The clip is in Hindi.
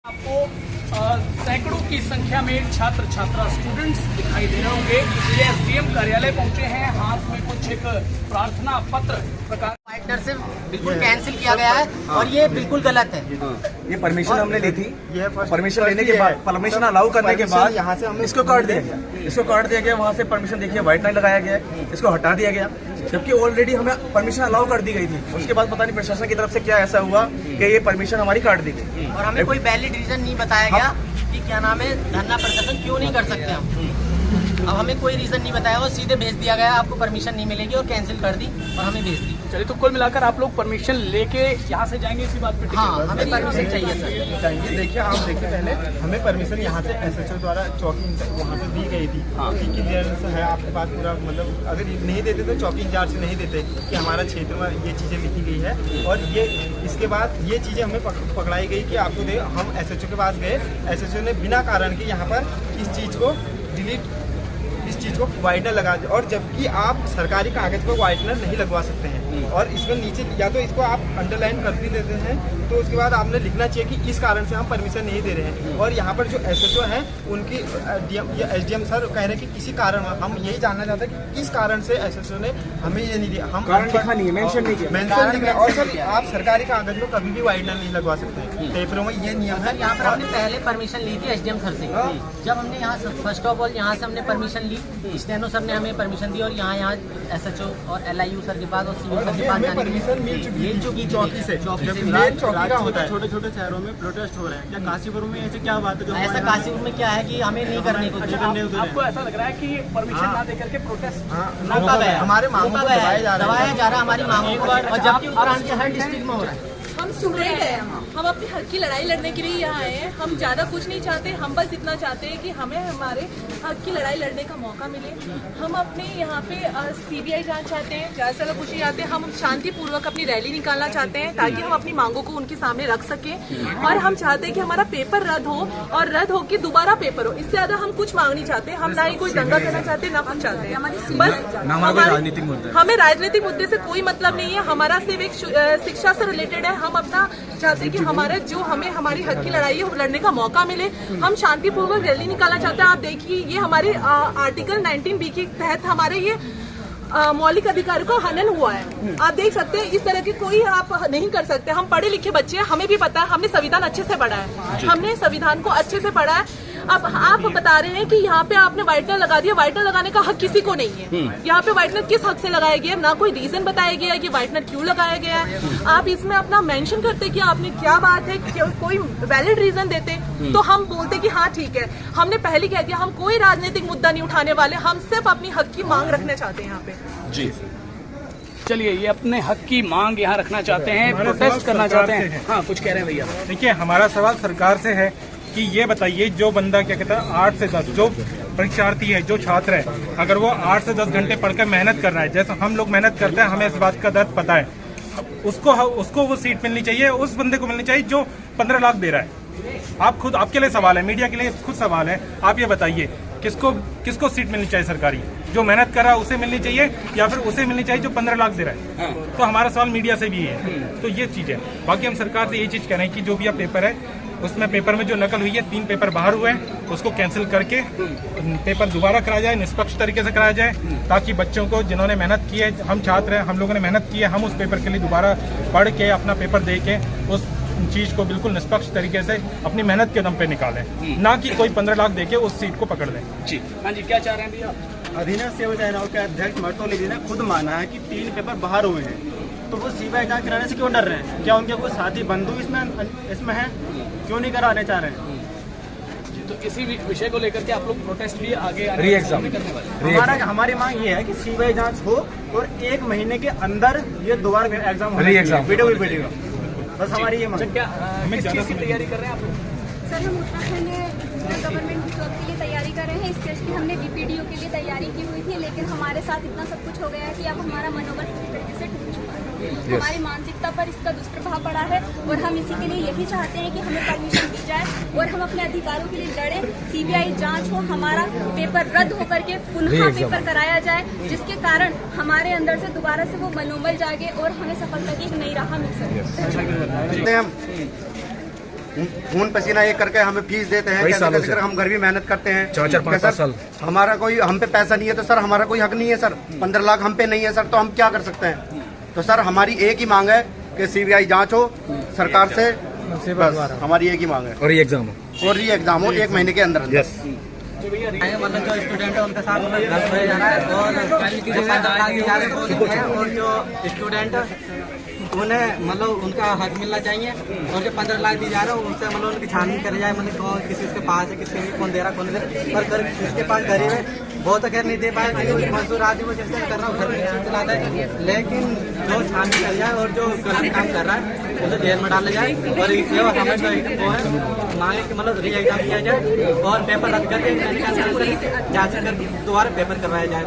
आपको सैकड़ों की संख्या में छात्र छात्रा स्टूडेंट्स दिखाई दे रहे होंगे। ये एसडीएम कार्यालय पहुंचे हैं, हाथ में कुछ एक प्रार्थना पत्र प्रकार वाइटनर से बिल्कुल कैंसिल किया गया है और ये बिल्कुल गलत है। ये परमिशन हमने ली थी, परमिशन लेने के बाद, परमिशन अलाउ करने के बाद यहाँ से हमने इसको काट दिया गया, वहाँ से परमिशन देखिए व्हाइट लाइन लगाया गया है, इसको हटा दिया गया, जबकि ऑलरेडी हमें परमिशन अलाउ कर दी गई थी। उसके बाद पता नहीं प्रशासन की तरफ से क्या ऐसा हुआ कि ये परमिशन हमारी काट दी गई और हमें कोई वैलिड रीजन नहीं बताया गया कि क्या नाम है धरना प्रदर्शन क्यों नहीं कर सकते हम। अब हमें कोई रीजन नहीं बताया और सीधे भेज दिया गया आपको परमिशन नहीं मिलेगी और कैंसिल कर दी और हमें भेज दी। चलिए, तो कुल मिलाकर आप लोग परमिशन लेके यहाँ से जाएंगे, इसी बात पे? हाँ, हमें परमिशन चाहिए सर। चाहिए। देखिए, आप देखिए, पहले हमें परमिशन यहाँ से एसएचओ द्वारा चौकी वहाँ से दी गई थी कि क्लियरेंस है आपके पास पूरा, मतलब अगर नहीं देते तो चौकी इंचार्ज से नहीं देते कि हमारा क्षेत्र में ये चीज़ें लिखी गई है। और ये इसके बाद ये चीज़ें हमें पकड़ाई गई कि आपको दे। हम एसएचओ के पास गए, एसएचओ ने बिना कारण के यहाँ पर इस चीज़ को डिलीट, इस चीज़ को वाइटनर लगा दिया। और जबकि आप सरकारी कागज पर वाइटनर नहीं लगवा सकते हैं और इसमें नीचे या तो इसको आप अंडरलाइन कर भी देते हैं, तो उसके बाद आपने लिखना चाहिए कि इस कारण से हम परमिशन नहीं दे रहे हैं। और यहाँ पर जो एसएचओ हैं उनकी एसडीएम सर कह रहे हैं कि किसी कारण, हम यही जानना चाहते हैं कि किस कारण से एसएचओ ने हमें ये नहीं दिया। हम कारण लिखा नहीं है, मेंशन नहीं किया, मेंशन नहीं किया। और सर आप सरकारी कागज में कभी भी वाइटनर नहीं लगवा सकते, पेपरों में ये नियम है। यहाँ पर हमने पहले परमिशन ली थी एसडीएम सर से। जब हमने यहाँ फर्स्ट ऑफ ऑल यहाँ से हमने परमिशन ली, स्टेनो सर ने हमें परमिशन दी और यहाँ एसएचओ और एलआईयू सर के पास और सीओ सर के पास परमिशन मिल चुकी चौकी से। छोटे छोटे शहरों में प्रोटेस्ट हो रहे हैं, क्या काशीपुर में ऐसे क्या बात है जो ऐसा काशीपुर में क्या है कि हमें नहीं करने को? आपको ऐसा लग रहा है कि परमिशन ना देकर के प्रोटेस्ट रोका गया, हमारे मांगों को दबाया जा रहा है हमारी मांगों को, और जबकि उत्तराखंड के हर डिस्ट्रिक्ट में हो रहा है। हम स्टूडेंट हैं, हम अपने हक की लड़ाई लड़ने के लिए यहाँ आए हैं। हम ज़्यादा कुछ नहीं चाहते, हम बस इतना चाहते हैं कि हमें हमारे हक की लड़ाई लड़ने का मौका मिले। हम अपने यहाँ पे सीबीआई जांच चाहते हैं, ज़्यादा से ज़्यादा कुछ नहीं चाहते। हम शांतिपूर्वक अपनी रैली निकालना चाहते हैं ताकि हम अपनी मांगों को उनके सामने रख सकें। और हम चाहते हैं कि हमारा पेपर रद्द हो और रद्द हो कि दोबारा पेपर हो। इससे ज़्यादा हम कुछ मांग नहीं चाहते। हम ना ही कोई दंगा करना चाहते, ना कुछ चाहते हैं। बस हमें राजनीतिक मुद्दे से कोई मतलब नहीं है। हमारा सिर्फ एक शिक्षा से रिलेटेड है। हम अपना चाहते हैं कि हमारा जो हमें हमारी हक की लड़ाई है लड़ने का मौका मिले। हम शांतिपूर्वक रैली निकालना चाहते हैं। आप देखिए, ये हमारे आर्टिकल 19B के तहत हमारे ये मौलिक अधिकारों का हनन हुआ है। आप देख सकते हैं, इस तरह की कोई आप नहीं कर सकते। हम पढ़े लिखे बच्चे हैं, हमें भी पता है, हमने संविधान अच्छे से पढ़ा है, हमने संविधान को अच्छे से पढ़ा है। अब आप बता रहे हैं कि यहाँ पे आपने वाइटनर लगा दिया। वाइटनर लगाने का हक किसी को नहीं है। यहाँ पे वाइटनर किस हक से लगाया गया, ना कोई रीजन बताया गया है कि वाइटनर क्यों लगाया गया है। आप इसमें अपना मेंशन करते कि आपने क्या बात है, कोई वैलिड रीजन देते तो हम बोलते कि हाँ ठीक है। हमने पहले कह दिया, हम कोई राजनीतिक मुद्दा नहीं उठाने वाले, हम सिर्फ अपनी हक की मांग रखना चाहते हैं यहाँ पे। जी, चलिए, ये अपने हक की मांग यहाँ रखना चाहते हैं, प्रोटेस्ट करना चाहते हैं। हाँ, कुछ कह रहे हैं भैया? देखिए, हमारा सवाल सरकार से है कि ये बताइए, जो बंदा क्या कहता है 8 से 10, जो परीक्षार्थी है, जो छात्र है, अगर वो 8 से 10 घंटे पढ़कर मेहनत कर रहा है, जैसे हम लोग मेहनत करते हैं, हमें इस बात का दर्द पता है, उसको वो सीट मिलनी चाहिए, उस बंदे को मिलनी चाहिए जो 15 लाख दे रहा है। आप खुद, आपके लिए सवाल है, मीडिया के लिए खुद सवाल है, आप ये बताइए किसको सीट मिलनी चाहिए सरकारी? जो मेहनत कर रहा है उसे मिलनी चाहिए या फिर उसे मिलनी चाहिए जो 15 लाख दे रहा है? तो हमारा सवाल मीडिया से भी है। तो ये चीज है। बाकी हम सरकार से ये चीज कह रहे हैं कि जो भी आप पेपर है, उसमें पेपर में जो नकल हुई है, 3 पेपर बाहर हुए हैं, उसको कैंसिल करके पेपर दोबारा कराया जाए, निष्पक्ष तरीके से कराया जाए, ताकि बच्चों को, जिन्होंने मेहनत की है, हम छात्र हैं, हम लोगों ने मेहनत की है, हम उस पेपर के लिए दोबारा पढ़ के अपना पेपर दे के उस चीज को बिल्कुल निष्पक्ष तरीके से अपनी मेहनत के दम पे निकालें, ना कि कोई 15 लाख देके उस सीट को पकड़ लें। जी, हाँ जी, क्या चाह रहे हैं भैया? अधीना सेवा चयनाव के अध्यक्ष मर्तोलिजी ने खुद माना है कि 3 पेपर बाहर हुए हैं, तो वो सीबीआई जांच कराने से क्यों डर रहे हैं? क्या उनके कोई साथी बंधु इसमें है? क्यों नहीं कराने चाह रहे हैं? तो इसी विषय को लेकर के आप लोग प्रोटेस्ट भी आगे री-एग्जाम करने वाले? हमारी मांग ये है कि सीबीआई जांच हो और 1 महीने के अंदर ये दोबारा एग्जाम वीडियो बस हमारी ये मांग। क्या किस चीज़ की तैयारी कर रहे हैं आप लोग? सर, हम उत्तराखंड गवर्नमेंट जॉब के लिए तैयारी कर रहे हैं। स्पेशली हमने बीपीडीओ के लिए तैयारी की हुई थी, लेकिन हमारे साथ इतना सब कुछ हो गया है कि अब हमारा मनोबल पूरी तरीके से टूट चुका है। हमारी मानसिकता पर इसका दुष्प्रभाव पड़ा है और हम इसी के लिए यही चाहते हैं कि हमें परमिशन दी जाए और हम अपने अधिकारों के लिए लड़ें। सीबीआई जांच हो, हमारा पेपर रद्द होकर के पुनः पेपर कराया जाए, जिसके कारण हमारे अंदर से दोबारा से वो मनोबल जागे और हमें सफलता की एक नई राह मिल सके। खून पसीना एक करके हमें फीस देते हैं, कई सालों कैसे से। हम घर भी मेहनत करते हैं 4-4, 5-5 साल। हमारा कोई हम पे पैसा नहीं है तो सर हमारा कोई हक नहीं है सर। 15 लाख हम पे नहीं है सर, तो हम क्या कर सकते हैं? तो सर हमारी एक ही मांग है कि सीबीआई जांच हो सरकार से, बस हमारी एक ही मांग है। और ये एग्जाम हो और ये एग्जाम हो 1 महीने के अंदर। यस। मतलब जो स्टूडेंट है उनके साथ मतलब गलत होया जा रहा है और जो 15 लाख दी जा रहे हैं और जो स्टूडेंट उन्हें मतलब उनका हक मिलना चाहिए और जो 15 लाख दी जा रहा है उनसे मतलब उनकी छानबीन करी जाए, मतलब कौन किसी के पास है किसके नहीं, कौन दे रहा कौन नहीं दे रहा। पर जिसके पास गरीब है वो तो खैर नहीं दे पाए, मजदूर आदमी वो जैसे कर रहा है घर में चलाता है, लेकिन जो छानबीन कर जाए और जो गलत काम कर रहा है उसे जेल में डाला जाए। और इसलिए हमें जो वो है मांगे कि मतलब री एग्जाम किया जाए और पेपर रद्द करके जांच कर दोबारा पेपर करवाया जाए।